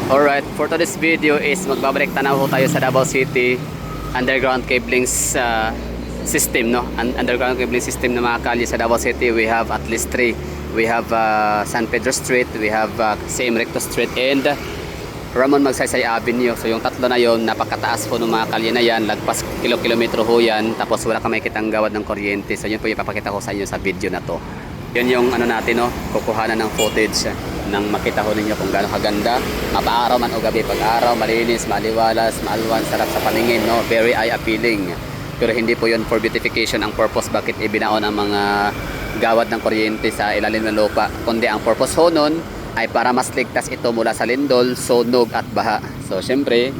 Alright, for today's video is magbabalik tanaw tayo sa Davao City underground cabling system, no? Underground cabling system ng mga kalye sa Davao City. We have at least 3. We have San Pedro Street, we have CM Recto Street, and Ramon Magsaysay Avenue. So yung tatlo na yon, napakataas po ng mga kalye na yan, lagpas kilometro ho yan, tapos wala ka makikitang gawad ng kuryente. So yun po yung ipapakita ko sa inyo sa video na to. Yun yung ano natin, no, kukuhanan ng footage nang makita ho ninyo kung gaano kaganda, mapaaraw man o gabi. Pag araw, malinis, maliwalas, maalwan, sarap sa paningin, no, very eye appealing. Pero hindi po yun for beautification ang purpose bakit ibinaon ang mga gawad ng kuryente sa ilalim ng lupa, kundi ang purpose ho nun ay para mas ligtas ito mula sa lindol, sunog at baha. So syempre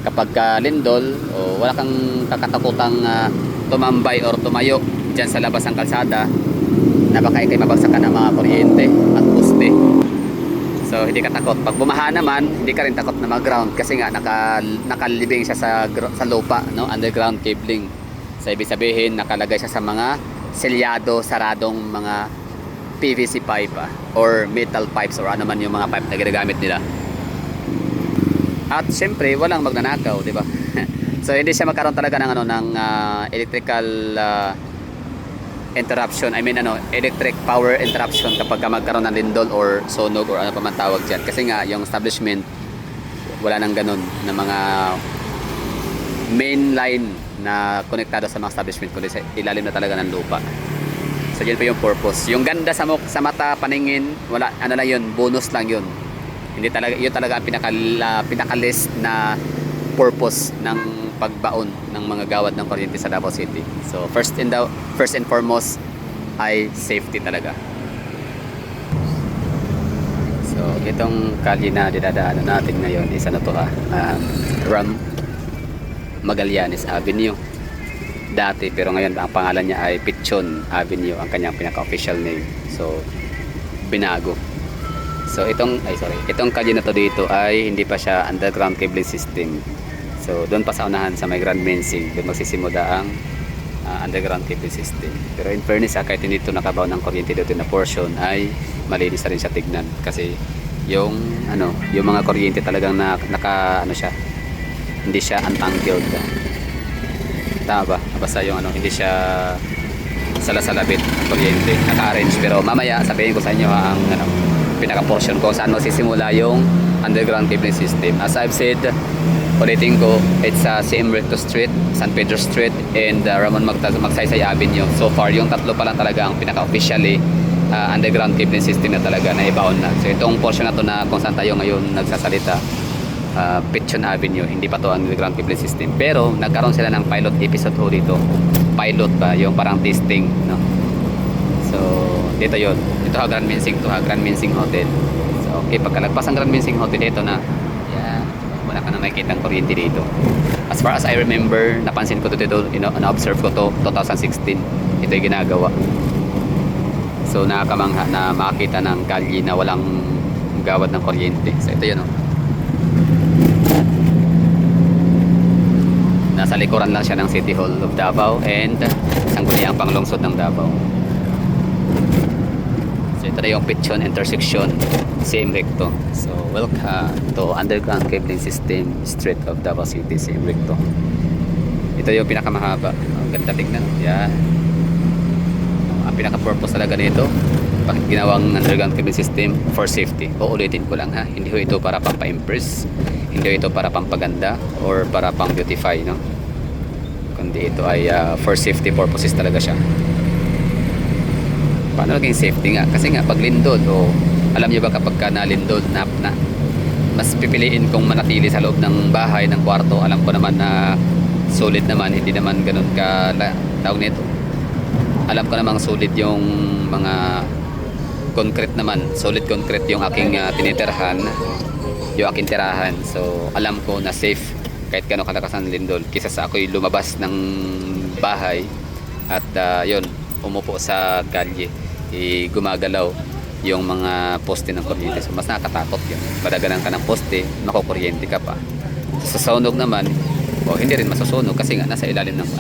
kapag lindol, wala kang kakatakutang tumambay or tumayo dyan sa labas ng kalsada na baka ikay mabagsakan ng mga kuryente at poste. So hindi ka takot. Pag bumaha naman, hindi ka rin takot na mag-ground kasi nga nakalibing siya sa lupa, no? Underground cabling. So ibig sabihin nakalagay siya sa mga selyado, saradong mga PVC pipe or metal pipes or ano man yung mga pipe na ginagamit nila. At syempre walang magnanakaw, di ba? So hindi siya magkaroon talaga ng electrical interruption, electric power interruption kapag magkaroon ng lindol or sunog or ano pa man tawag dyan. Kasi nga yung establishment wala nang ganun na mga main line na konektado sa mga establishment, kundi sa ilalim na talaga ng lupa. So yun pa yung purpose. Yung ganda sa mata, paningin, wala, ano lang yun, bonus lang yun. Hindi talaga, yun talaga ang pinaka-list na purpose ng pagbaon ng mga gawad ng kuryente sa Davao City. So first and foremost ay safety talaga. So itong kalye na dinadaanan natin ngayon is ano to, Ram Magallanes Avenue dati, pero ngayon ang pangalan niya ay Pichon Avenue, ang kanyang pinaka-official name. So binago. So itong kalye na to dito ay hindi pa siya underground cabling system. So doon pa sa unahan sa may Grand Mensing, doon magsisimula ang underground cabling system. Pero in fairness, kahit hindi ito nakabaw ng kuryente dito na portion, ay malinis na rin siya tignan kasi yung mga kuryente talagang siya, hindi siya untangled. Tama ba? Basta yung hindi siya salasalabit ang kuryente, naka-arrange. Pero mamaya sabihin ko sa inyo ang pinaka portion kung saan magsisimula yung underground cabling system. As I've said, ulitin ko, it's CM Recto Street, San Pedro Street, and Ramon Magsaysay Avenue. So far, yung tatlo pa lang talaga ang pinaka-officially underground cabling system na talaga na ibaon na. So itong portion na to na kung saan tayo ngayon nagsasalita, Pichon Avenue, hindi pa to underground cabling system. Pero nagkaroon sila ng pilot episode ho dito. Pilot ba? Yung parang testing, no? So dito yun. Ito Grand Mensing, Grand Mensing Hotel. So okay, pagkalagpas ang Grand Mensing Hotel, dito na. Wala ka na makikita ang kuryente dito. As far as I remember, napansin ko dito, na-observe ko to 2016. Ito yung ginagawa. So nakakamangha na makakita ng kalye na walang gawad ng kuryente. So ito yun, nasa likuran lang siya ng City Hall of Davao and sangguniang panglungsod ng Davao. So ito na yung Pichon intersection, CM Recto. So welcome to underground cabling system Street of Davao City, CM Recto. Ito yung pinakamahaba. Ang ganda tignan. Yan. Ang pinaka-purpose talaga nito, bakit ginawang underground cabling system? For safety. Uulitin ko lang, ha. Hindi ho ito para pampa-impress, hindi ho ito para pampaganda or para pang-beautify, no? Kundi ito ay for safety purposes talaga siya. Paano naging safety nga? Kasi nga pag lindol, alam niyo ba kapag ka nalindol, mas pipiliin kong manatili sa loob ng bahay, ng kwarto. Alam ko naman na solid naman, hindi naman ganun ka tawag nito. Alam ko namang solid yung mga concrete naman, solid concrete yung aking tinitirahan, yung aking tirahan. So alam ko na safe kahit gano'ng kalakas ang lindol, kisa sa ako'y lumabas ng bahay at yun, umupo sa kalye, gumagalaw yung mga poste ng kuryente. So mas nakakatakot yun. Madagalan ka ng poste, makukuryente ka pa. Sa sunog naman, hindi rin masusunog kasi nga nasa ilalim ng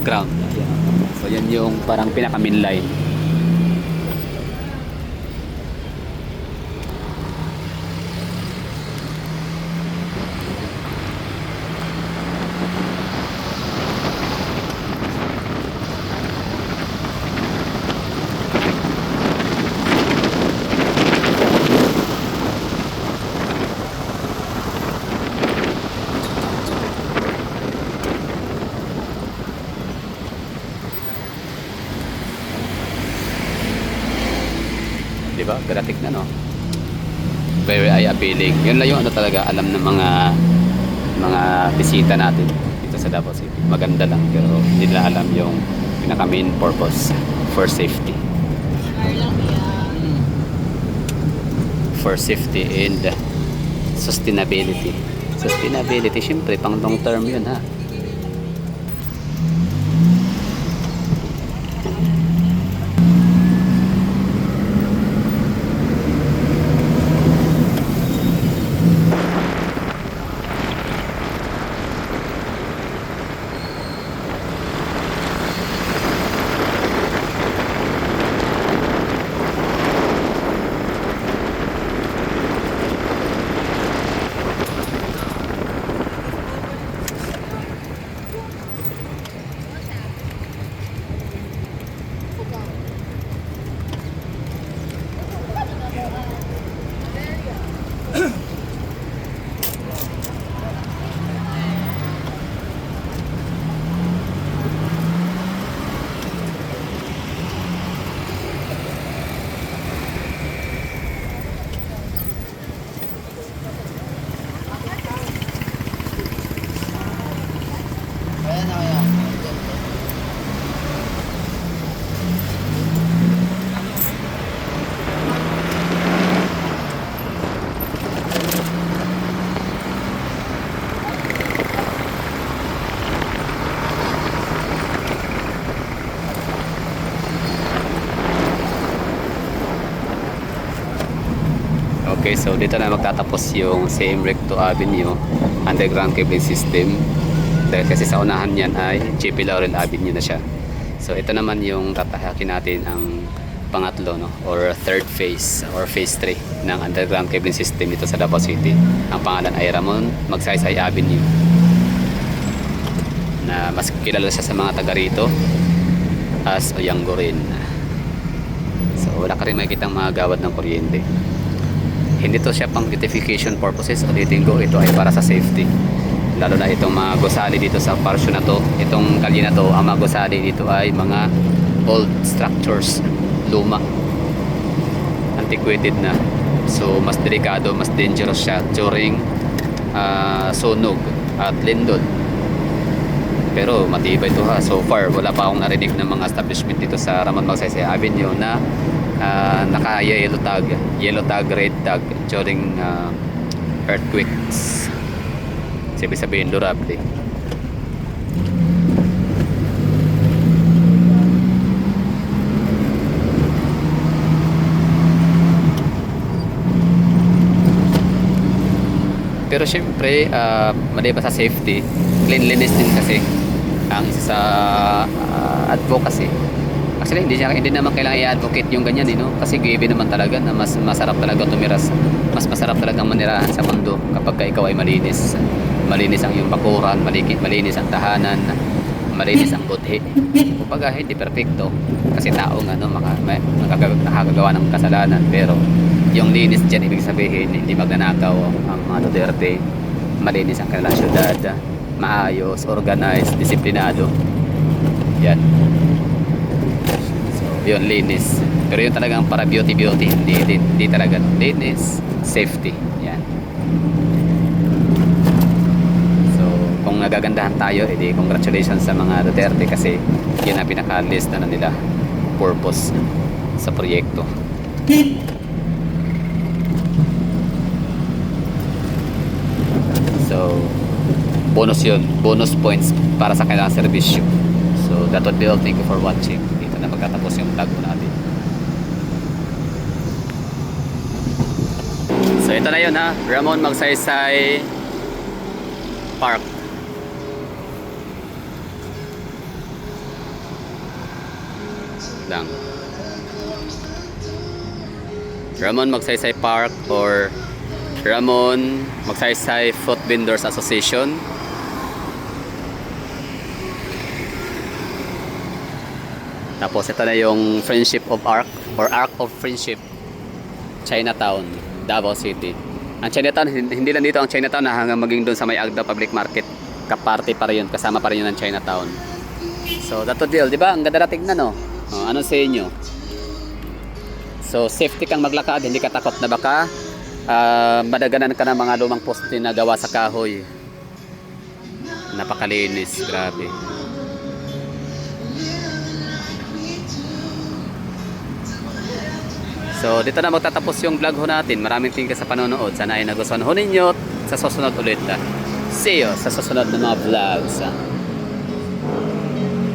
ground. So yan yung parang pinaka main line. Maganda tignan, no? Very eye appealing. Yun lang yung ano talaga alam ng mga bisita natin dito sa Davao City. Maganda lang pero hindi nila alam yung pinaka main purpose for safety. For safety and sustainability. Sustainability, syempre pang long term yun, ha. Okay, so dito na magtatapos yung same Recto Avenue underground cabling system. Dahil kasi sa unahan yan ay JP Laurel Avenue na siya. So ito naman yung tatahakin natin ang pangatlo, no, or third phase or phase 3 ng underground cabling system dito sa Davao City. Ang pangalan ay Ramon Magsaysay Avenue, na mas kilala siya sa mga taga rito as Oyango rin. So wala ka rin makikitang mga gawad ng kuryente. Hindi to siya pang beautification purposes, ulitin ko, ito ay para sa safety. Lalo na itong mga gusali dito sa parsyo na to, itong kalye na to, ang mga gusali dito ay mga old structures, luma, antiquated na. So mas delikado, mas dangerous siya during sunog at lindol. Pero matibay ito, ha. So far wala pa akong narinig ng mga establishment dito sa Ramon Magsaysay Avenue na naka yellow tag, red tag during earthquakes. Sabihin durable. Pero syempre maliban sa safety, cleanliness din kasi ang isa sa advocacy. Actually hindi naman kailangan i-advocate yung ganyan, no? Kasi given naman talaga na mas masarap talaga tumiras, mas masarap talaga manirahan sa mundo kapag ikaw ay malinis ang iyong bakuran, malinis ang tahanan, malinis ang budhi. Kumbaga hindi perfecto kasi tao nga, no, nakakagawa ng kasalanan, pero yung linis dyan ibig sabihin hindi magnanakaw ang mga Duterte, malinis ang kanilang syudad, maayos, organized, disiplinado. Yan. Yun, linis. Pero yun talagang para beauty, hindi talaga linis, safety. Yan. So kung nagagandahan tayo, edi congratulations sa mga Duterte kasi yun ang pinaka-list na nila purpose sa proyekto. So bonus yun, bonus points para sa kailangang servisyo. So that would be all. Thank you for watching. Na magtatapos yung vlog natin. So ito na yun, ha, Ramon Magsaysay Park. Lang. Ramon Magsaysay Park or Ramon Magsaysay Food Vendors Association. Tapos ito na yung Friendship of Arc or Arc of Friendship, Chinatown, Davao City. Ang Chinatown, hindi lang dito ang Chinatown na hanggang maging doon sa may Agda Public Market, kaparte pa rin yun, kasama pa rin yun ng Chinatown. So that's the deal, di ba? Ang ganda na tignan, no? Anong sa inyo? So safety kang maglakad, hindi ka takot na baka madaganan ka ng mga lumang poste na gawa sa kahoy. Napakalinis, grabe. So dito na magtatapos yung vlog ho natin. Maraming tingin sa panonood. Sana ay nagustuhan ho ninyo. Sa susunod ulit. See you sa susunod na mga vlogs.